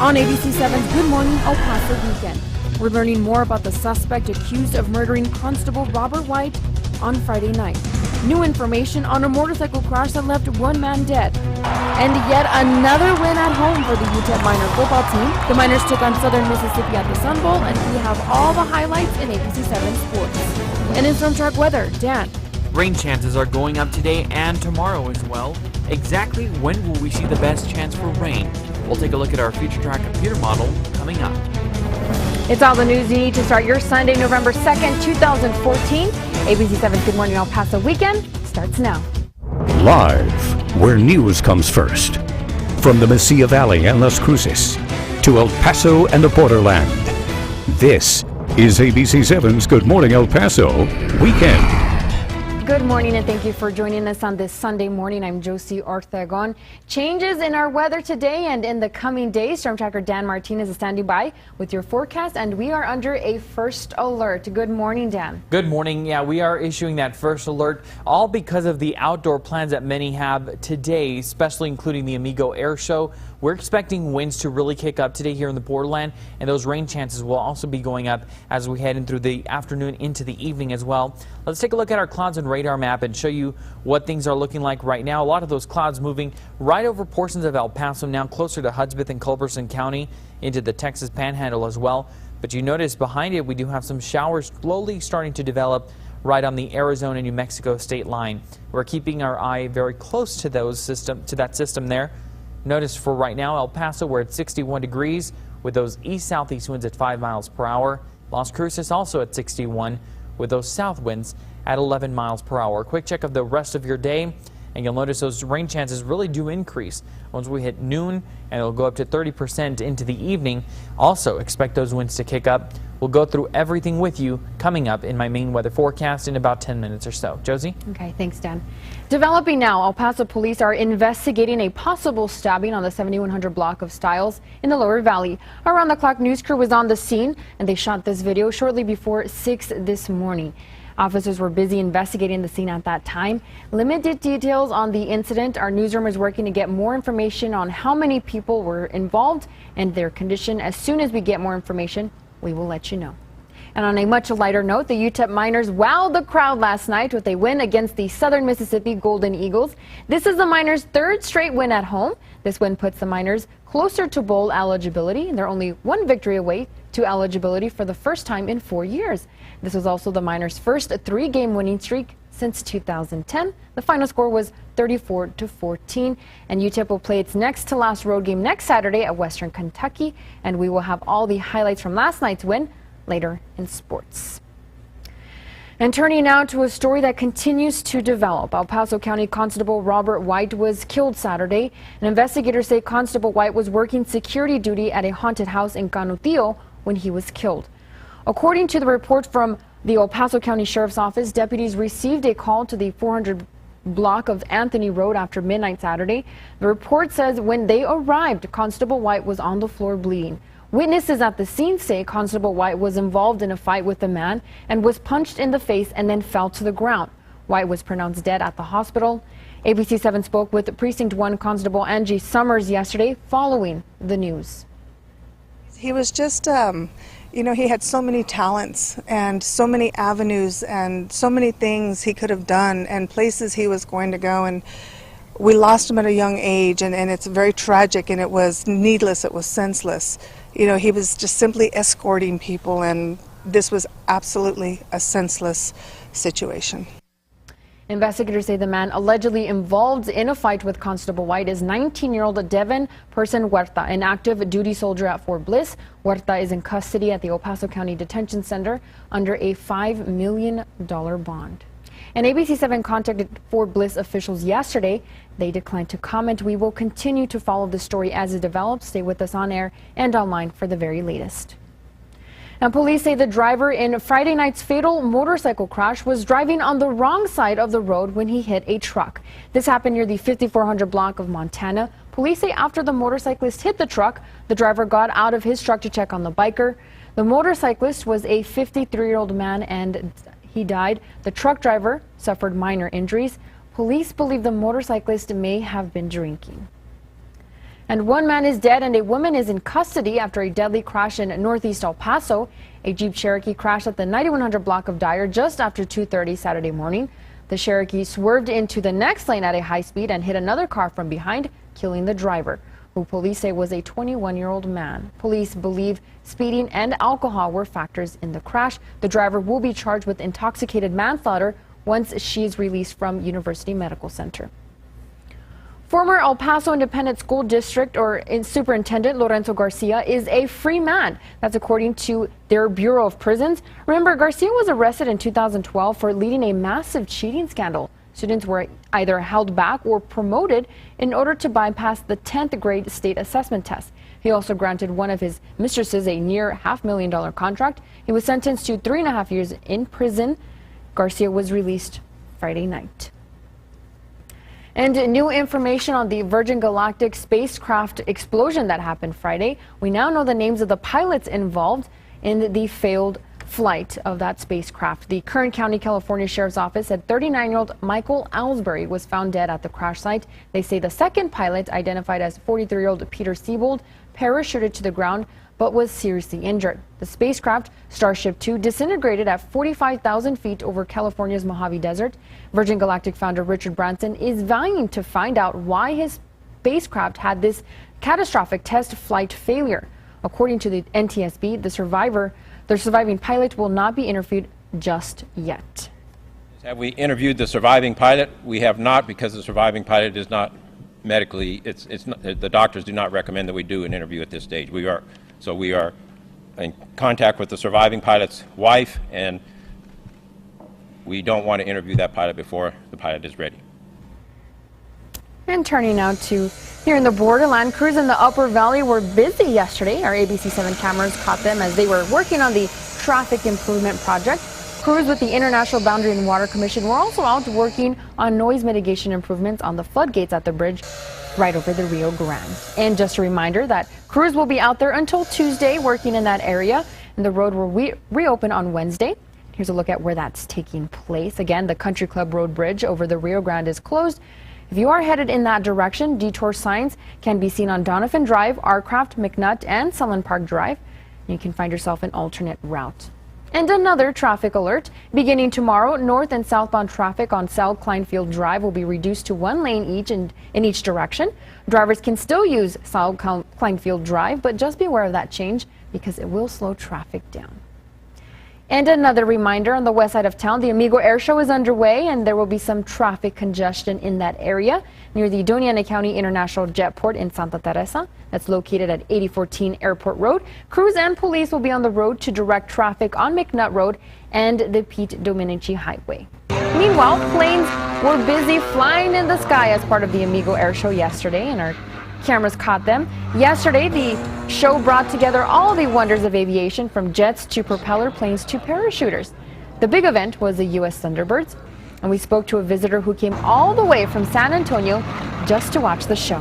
On ABC-7's Good Morning El Paso Weekend, we're learning more about the suspect accused of murdering Constable Robert White on Friday night. New information on a motorcycle crash that left one man dead. And yet another win at home for the UTEP Miner football team. The Miners took on Southern Mississippi at the Sun Bowl, and we have all the highlights in ABC-7 Sports. And in Storm Track weather, Dan. Rain chances are going up today and tomorrow as well. Exactly when will we see the best chance for rain? We'll take a look at our future track computer model coming up. It's all the news you need to start your Sunday, November 2nd, 2014. ABC-7's Good Morning El Paso Weekend starts now. Live, where news comes first. From the Mesilla Valley and Las Cruces to El Paso and the borderland. This is ABC-7's Good Morning El Paso Weekend. Good morning and thank you for joining us on this Sunday morning. I'm Josie Ortegon. Changes in our weather today and in the coming days. Storm Tracker Dan Martinez is standing by with your forecast, and we are under a first alert. Good morning, Dan. Good morning. Yeah, we are issuing that first alert, all because of the outdoor plans that many have today, especially including the Amigo Air Show. We're expecting winds to really kick up today here in the borderland, and those rain chances will also be going up as we head in through the afternoon into the evening as well. Let's take a look at our clouds and radar map and show you what things are looking like right now. A lot of those clouds moving right over portions of El Paso, now closer to Hudspeth and Culberson County, into the Texas Panhandle as well. But you notice behind it we do have some showers slowly starting to develop right on the Arizona New Mexico state line. We're keeping our eye very close to that system there. Notice for right now, El Paso, we're at 61 degrees with those east-southeast winds at 5 miles per hour. Las Cruces also at 61 with those south winds at 11 miles per hour. Quick check of the rest of your day, and you'll notice those rain chances really do increase once we hit noon, and it'll go up to 30% into the evening. Also expect those winds to kick up. We'll go through everything with you coming up in my main weather forecast in about 10 minutes or so. Josie? Okay, thanks, Dan. Developing now, El Paso police are investigating a possible stabbing on the 7100 block of Stiles in the Lower Valley. Around the clock news crew was on the scene, and they shot this video shortly before 6 this morning. Officers were busy investigating the scene at that time. Limited details on the incident. Our newsroom is working to get more information on how many people were involved and their condition. As soon as we get more information, we will let you know. And on a much lighter note, the UTEP Miners wowed the crowd last night with a win against the Southern Mississippi Golden Eagles. This is the Miners' third straight win at home. This win puts the Miners closer to bowl eligibility, and they're only one victory away to eligibility for the first time in 4 years. This was also the Miners' first 3-game winning streak since 2010. The final score was 34-14, and UTEP will play its next to last road game next Saturday at Western Kentucky, and we will have all the highlights from last night's win later in sports. And turning now to a story that continues to develop. El Paso County Constable Robert White was killed Saturday, and investigators say Constable White was working security duty at a haunted house in Canutillo when he was killed. According to the report from the El Paso County Sheriff's Office, deputies received a call to the 400 block of Anthony Road after midnight Saturday. The report says when they arrived, Constable White was on the floor bleeding. Witnesses at the scene say Constable White was involved in a fight with the man and was punched in the face and then fell to the ground. White was pronounced dead at the hospital. ABC-7 spoke with Precinct 1 Constable Angie Summers yesterday following the news. He was just, he had so many talents and so many avenues and so many things he could have done and places he was going to go, and we lost him at a young age, and it's very tragic, and it was needless, it was senseless. He was just simply escorting people, and this was absolutely a senseless situation. Investigators say the man allegedly involved in a fight with Constable White is 19-year-old Devin Person Huerta, an active duty soldier at Fort Bliss. Huerta is in custody at the El Paso County Detention Center under a $5 million bond. And ABC-7 contacted Fort Bliss officials yesterday. They declined to comment. We will continue to follow the story as it develops. Stay with us on air and online for the very latest. And police say the driver in Friday night's fatal motorcycle crash was driving on the wrong side of the road when he hit a truck. This happened near the 5400 block of Montana. Police say after the motorcyclist hit the truck, the driver got out of his truck to check on the biker. The motorcyclist was a 53-year-old man and he died. The truck driver suffered minor injuries. Police believe the motorcyclist may have been drinking. And one man is dead and a woman is in custody after a deadly crash in northeast El Paso. A Jeep Cherokee crashed at the 9100 block of Dyer just after 2:30 Saturday morning. The Cherokee swerved into the next lane at a high speed and hit another car from behind, killing the driver, who police say was a 21-year-old man. Police believe speeding and alcohol were factors in the crash. The driver will be charged with intoxicated manslaughter once she is released from University Medical Center. Former El Paso Independent School District Superintendent Lorenzo Garcia is a free man. That's according to their Bureau of Prisons. Remember, Garcia was arrested in 2012 for leading a massive cheating scandal. Students were either held back or promoted in order to bypass the 10th grade state assessment test. He also granted one of his mistresses a near $500,000 contract. He was sentenced to 3.5 years in prison. Garcia was released Friday night. And new information on the Virgin Galactic spacecraft explosion that happened Friday. We now know the names of the pilots involved in the failed flight of that spacecraft. The Kern County, California Sheriff's Office said 39-year-old Michael Ellsbury was found dead at the crash site. They say the second pilot, identified as 43-year-old Peter Siebold, parachuted to the ground but was seriously injured. The spacecraft, Starship 2, disintegrated at 45,000 feet over California's Mojave Desert. Virgin Galactic founder Richard Branson is vying to find out why his spacecraft had this catastrophic test flight failure. According to the NTSB, the surviving pilot will not be interviewed just yet. Have we interviewed the surviving pilot? We have not, because the surviving pilot is not medically, the doctors do not recommend that we do an interview at this stage. We are in contact with the surviving pilot's wife, and we don't want to interview that pilot before the pilot is ready. And turning now to here in the borderland, crews in the Upper Valley were busy yesterday. Our ABC-7 cameras caught them as they were working on the traffic improvement project. Crews with the International Boundary and Water Commission were also out working on noise mitigation improvements on the floodgates at the bridge right over the Rio Grande. And just a reminder that crews will be out there until Tuesday working in that area, and the road will reopen on Wednesday. Here's a look at where that's taking place. Again, the Country Club Road Bridge over the Rio Grande is closed. If you are headed in that direction, detour signs can be seen on Donovan Drive, Arcraft, McNutt, and Sullen Park Drive. You can find yourself an alternate route. And another traffic alert. Beginning tomorrow, north and southbound traffic on South Kleinfield Drive will be reduced to one lane each in each direction. Drivers can still use South Kleinfield Drive, but just be aware of that change because it will slow traffic down. And another reminder, on the west side of town, the Amigo Air Show is underway, and there will be some traffic congestion in that area near the Doña Ana County International Jetport in Santa Teresa. That's located at 8014 Airport Road. Crews and police will be on the road to direct traffic on McNutt Road and the Pete Domenici Highway. Meanwhile, planes were busy flying in the sky as part of the Amigo Air Show yesterday, and our cameras caught them. Yesterday, the show brought together all the wonders of aviation, from jets to propeller planes to parachuters. The big event was the U.S. Thunderbirds, and we spoke to a visitor who came all the way from San Antonio just to watch the show.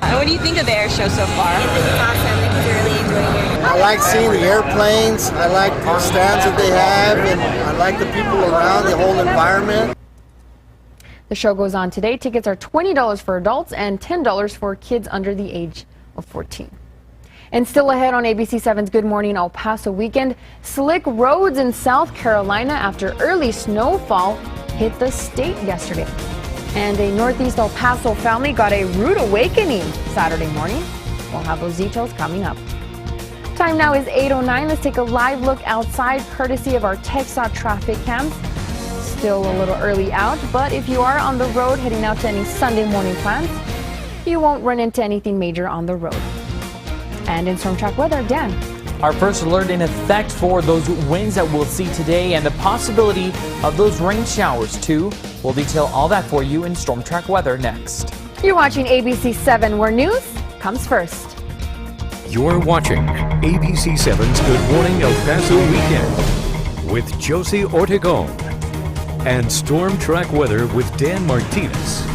What do you think of the air show so far? Awesome. The kids are really enjoying it. I like seeing the airplanes. I like the stands that they have, and I like the people around, the whole environment. The show goes on today. Tickets are $20 for adults and $10 for kids under the age of 14. And still ahead on ABC-7's Good Morning El Paso weekend, slick roads in South Carolina after early snowfall hit the state yesterday. And a Northeast El Paso family got a rude awakening Saturday morning. We'll have those details coming up. Time now is 8:09. Let's take a live look outside, courtesy of our TxDOT traffic cams. Still a little early out, but if you are on the road heading out to any Sunday morning plans, you won't run into anything major on the road. And in storm track weather, Dan. Our first alert in effect for those winds that we'll see today and the possibility of those rain showers too. We'll detail all that for you in storm track weather next. You're watching ABC-7, where news comes first. You're watching ABC-7's Good Morning El Paso Weekend with Josie Ortegon and Storm Track Weather with Dan Martinez.